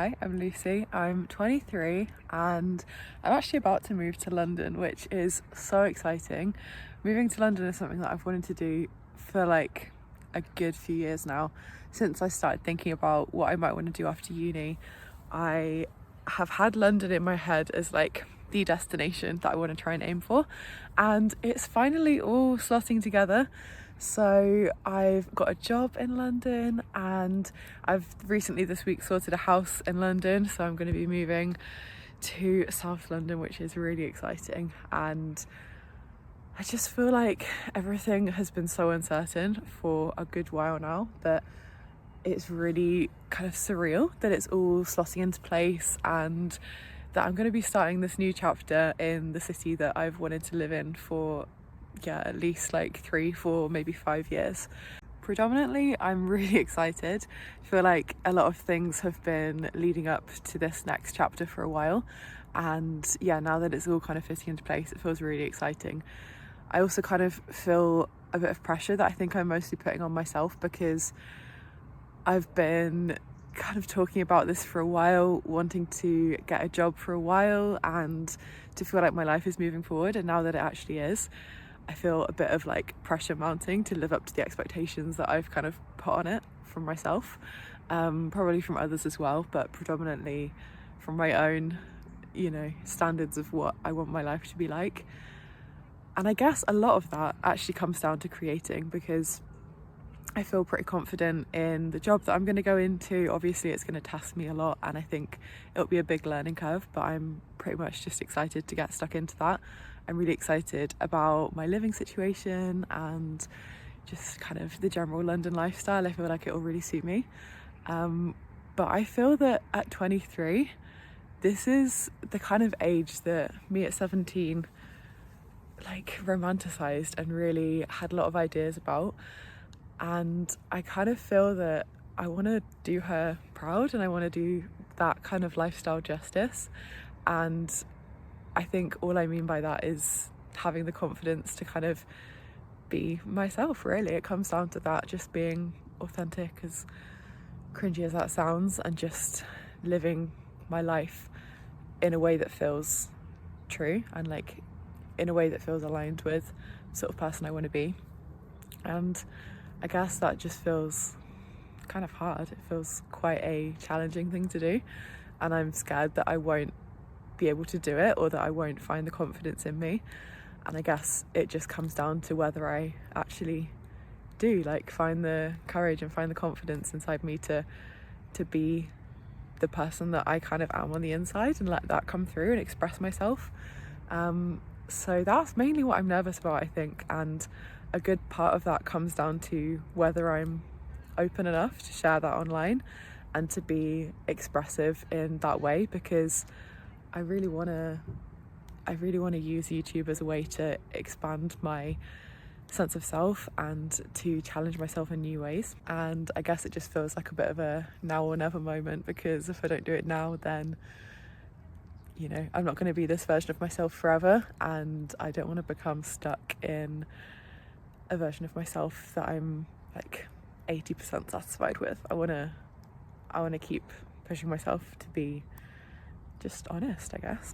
Hi, I'm Lucy. I'm 23 and I'm actually about to move to London, which is so exciting. Moving to London is something that I've wanted to do for like a good few years now. Since I started thinking about what I might want to do after uni, I have had London in my head as like the destination that I want to try and aim for, and it's finally all slotting together. So I've got a job in London and I've recently this week sorted a house in London, so I'm going to be moving to South London, which is really exciting. And I just feel like everything has been so uncertain for a good while now that it's really kind of surreal that it's all slotting into place and that I'm going to be starting this new chapter in the city that I've wanted to live in for at least like 3, 4, maybe 5 years. Predominantly, I'm really excited. I feel like a lot of things have been leading up to this next chapter for a while, and now that it's all kind of fitting into place, it feels really exciting. I also kind of feel a bit of pressure that I think I'm mostly putting on myself, because I've been kind of talking about this for a while, wanting to get a job for a while and to feel like my life is moving forward, and now that it actually is, I feel a bit of like pressure mounting to live up to the expectations that I've kind of put on it from myself, probably from others as well, but predominantly from my own, standards of what I want my life to be like. And I guess a lot of that actually comes down to creating, because I feel pretty confident in the job that I'm going to go into. Obviously it's going to test me a lot and I think it'll be a big learning curve, but I'm pretty much just excited to get stuck into that. I'm really excited about my living situation and just kind of the general London lifestyle. I feel like it will really suit me. But I feel that at 23, this is the kind of age that me at 17 like romanticized and really had a lot of ideas about. And I kind of feel that I want to do her proud and I want to do that kind of lifestyle justice. And I think all I mean by that is having the confidence to kind of be myself, really. It comes down to that, just being authentic, as cringy as that sounds, and just living my life in a way that feels true and like in a way that feels aligned with the sort of person I want to be. And I guess that just feels kind of hard. It feels quite a challenging thing to do, and I'm scared that I won't be able to do it or that I won't find the confidence in me. And I guess it just comes down to whether I actually do like find the courage and find the confidence inside me to be the person that I kind of am on the inside and let that come through and express myself. So that's mainly what I'm nervous about, I think, and a good part of that comes down to whether I'm open enough to share that online and to be expressive in that way, because I really want to use YouTube as a way to expand my sense of self and to challenge myself in new ways. And I guess it just feels like a bit of a now or never moment, because if I don't do it now, then I'm not going to be this version of myself forever, and I don't want to become stuck in a version of myself that I'm like 80% satisfied with. I want to keep pushing myself to be just honest, I guess.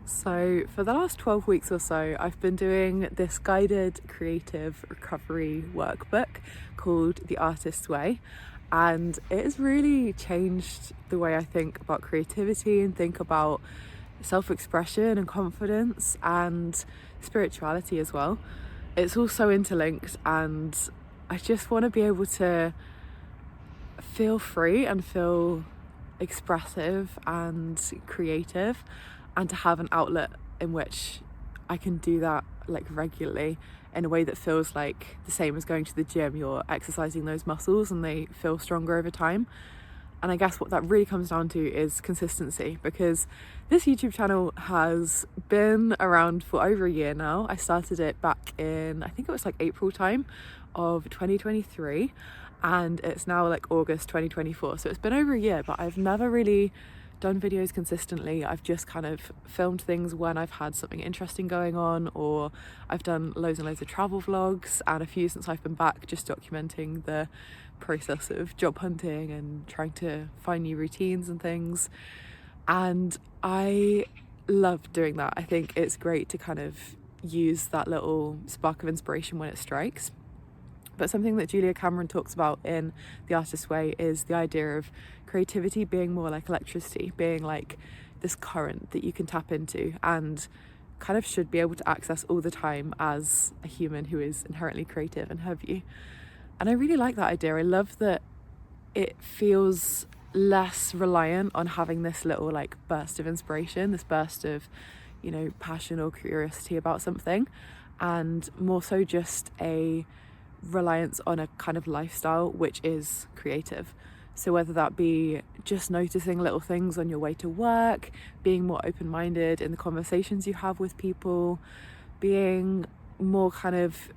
So for the last 12 weeks or so, I've been doing this guided creative recovery workbook called The Artist's Way, and it has really changed the way I think about creativity and think about self-expression and confidence and spirituality as well. It's all so interlinked, and I just want to be able to feel free and feel expressive and creative, and to have an outlet in which I can do that like regularly in a way that feels like the same as going to the gym. You're exercising those muscles and they feel stronger over time. And I guess what that really comes down to is consistency, because this YouTube channel has been around for over a year now. I started it back in, I think it was like April time of 2023, and it's now like August 2024. So it's been over a year, but I've never really done videos consistently. I've just kind of filmed things when I've had something interesting going on, or I've done loads and loads of travel vlogs, and a few since I've been back, just documenting the process of job hunting and trying to find new routines and things. And I love doing that. I think it's great to kind of use that little spark of inspiration when it strikes. But something that Julia Cameron talks about in The Artist's Way is the idea of creativity being more like electricity, being like this current that you can tap into and kind of should be able to access all the time as a human who is inherently creative in her view. And I really like that idea. I love that it feels less reliant on having this little like burst of inspiration, this burst of, you know, passion or curiosity about something, and more so just a reliance on a kind of lifestyle which is creative. So whether that be just noticing little things on your way to work, being more open-minded in the conversations you have with people, being more kind of,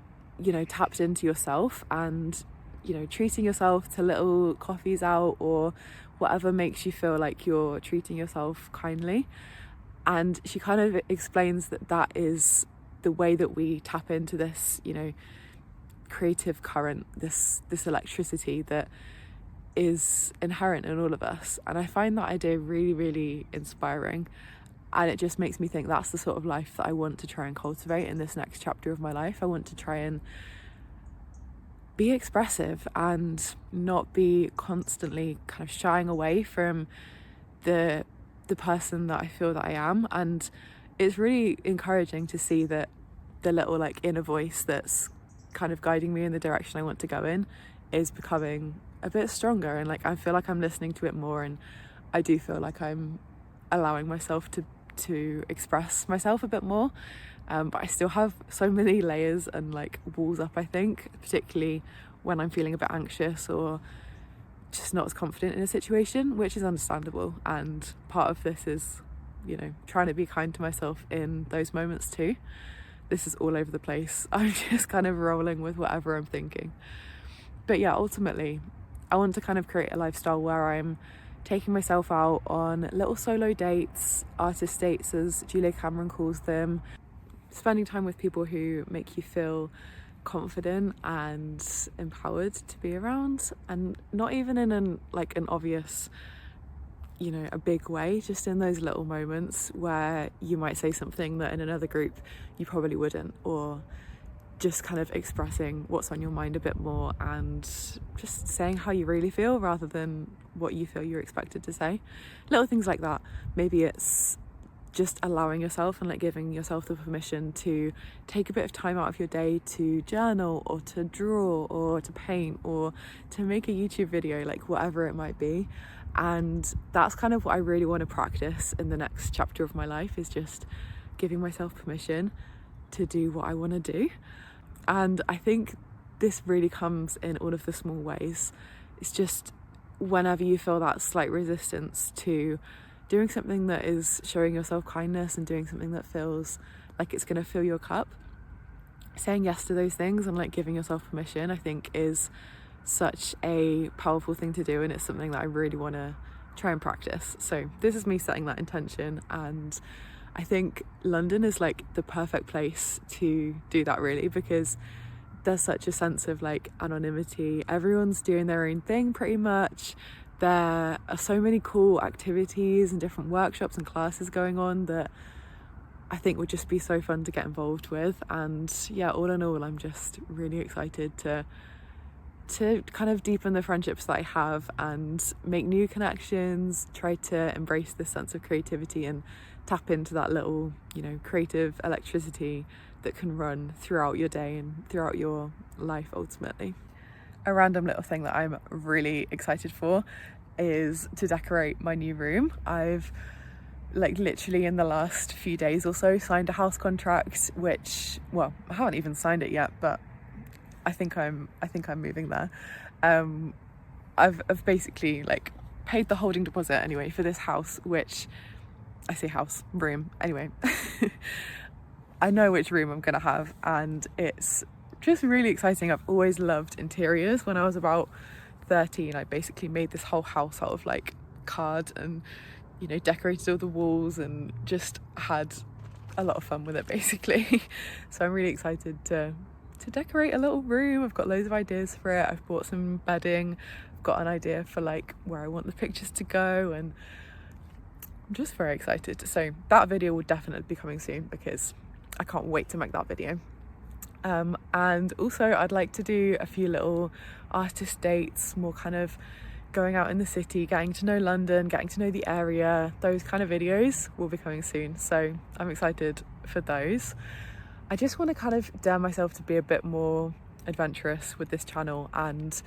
you know, tapped into yourself and, you know, treating yourself to little coffees out or whatever makes you feel like you're treating yourself kindly. And she kind of explains that that is the way that we tap into this, you know, creative current, this electricity that is inherent in all of us. And I find that idea really, really inspiring, and it just makes me think that's the sort of life that I want to try and cultivate in this next chapter of my life. I want to try and be expressive and not be constantly kind of shying away from the person that I feel that I am. And it's really encouraging to see that the little like inner voice that's kind of guiding me in the direction I want to go in is becoming a bit stronger, and like I feel like I'm listening to it more, and I do feel like I'm allowing myself to express myself a bit more, but I still have so many layers and like walls up, I think, particularly when I'm feeling a bit anxious or just not as confident in a situation, which is understandable. And part of this is, you know, trying to be kind to myself in those moments too. This is all over the place. I'm just kind of rolling with whatever I'm thinking. But yeah, ultimately, I want to kind of create a lifestyle where I'm taking myself out on little solo dates, artist dates as Julia Cameron calls them, spending time with people who make you feel confident and empowered to be around, and not even in an obvious, you know, a big way, just in those little moments where you might say something that in another group you probably wouldn't, or just kind of expressing what's on your mind a bit more and just saying how you really feel rather than what you feel you're expected to say. Little things like that. Maybe it's just allowing yourself and like giving yourself the permission to take a bit of time out of your day to journal or to draw or to paint or to make a YouTube video, like whatever it might be. And that's kind of what I really want to practice in the next chapter of my life, is just giving myself permission to do what I want to do. And I think this really comes in all of the small ways. It's just whenever you feel that slight resistance to doing something that is showing yourself kindness and doing something that feels like it's going to fill your cup, saying yes to those things and like giving yourself permission, I think is such a powerful thing to do, and it's something that I really want to try and practice. So this is me setting that intention, and I think London is like the perfect place to do that, really, because there's such a sense of like anonymity. Everyone's doing their own thing pretty much. There are so many cool activities and different workshops and classes going on that I think would just be so fun to get involved with. And yeah, all in all, I'm just really excited to kind of deepen the friendships that I have and make new connections, try to embrace this sense of creativity and tap into that little, you know, creative electricity that can run throughout your day and throughout your life ultimately. A random little thing that I'm really excited for is to decorate my new room. I've like literally in the last few days or so signed a house contract, which, well, I haven't even signed it yet, but I think I'm moving there. I've basically like paid the holding deposit anyway for this house, which I say house, room, anyway. I know which room I'm gonna have, and it's just really exciting. I've always loved interiors. When I was about 13, I basically made this whole house out of like card and you know, decorated all the walls and just had a lot of fun with it basically. So I'm really excited to decorate a little room. I've got loads of ideas for it. I've bought some bedding, I've got an idea for like where I want the pictures to go, and I'm just very excited. So that video will definitely be coming soon because I can't wait to make that video. And also I'd like to do a few little artist dates, more kind of going out in the city, getting to know London, getting to know the area. Those kind of videos will be coming soon, so I'm excited for those. I just want to kind of dare myself to be a bit more adventurous with this channel, and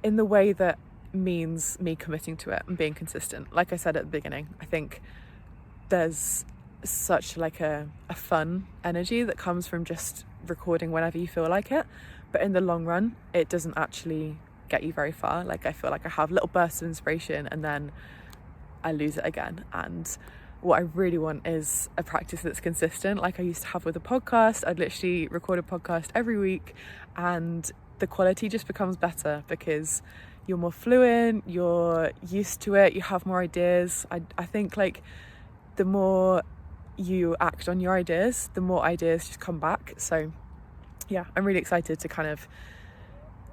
in the way that means me committing to it and being consistent. Like I said at the beginning, I think there's such like a fun energy that comes from just recording whenever you feel like it, but in the long run it doesn't actually get you very far. Like I feel like I have little bursts of inspiration and then I lose it again, and what I really want is a practice that's consistent, like I used to have with a podcast. I'd literally record a podcast every week and the quality just becomes better because you're more fluent, you're used to it, you have more ideas. I think like the more you act on your ideas, the more ideas just come back. So yeah, I'm really excited to kind of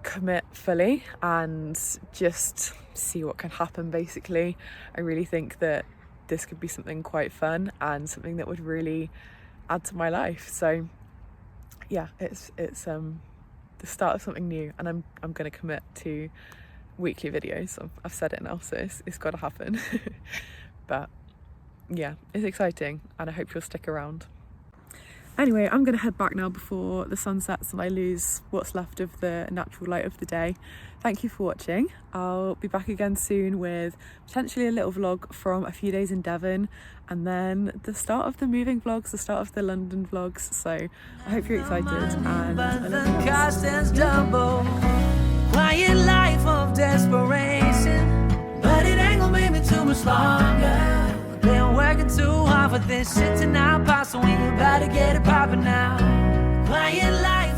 commit fully and just see what can happen basically. I really think that this could be something quite fun and something that would really add to my life. So yeah, it's the start of something new, and I'm going to commit to weekly videos. I've said it now, so it's got to happen. But yeah, it's exciting and I hope you'll stick around. Anyway, I'm going to head back now before the sun sets and I lose what's left of the natural light of the day. Thank you for watching. I'll be back again soon with potentially a little vlog from a few days in Devon, and then the start of the moving vlogs, the start of the London vlogs. So I hope you're excited, and I love you. Quiet life of desperation, but it ain't gonna make me too much longer. Been working too hard for this shit to not pop, so we about to get it poppin' now. Quiet life.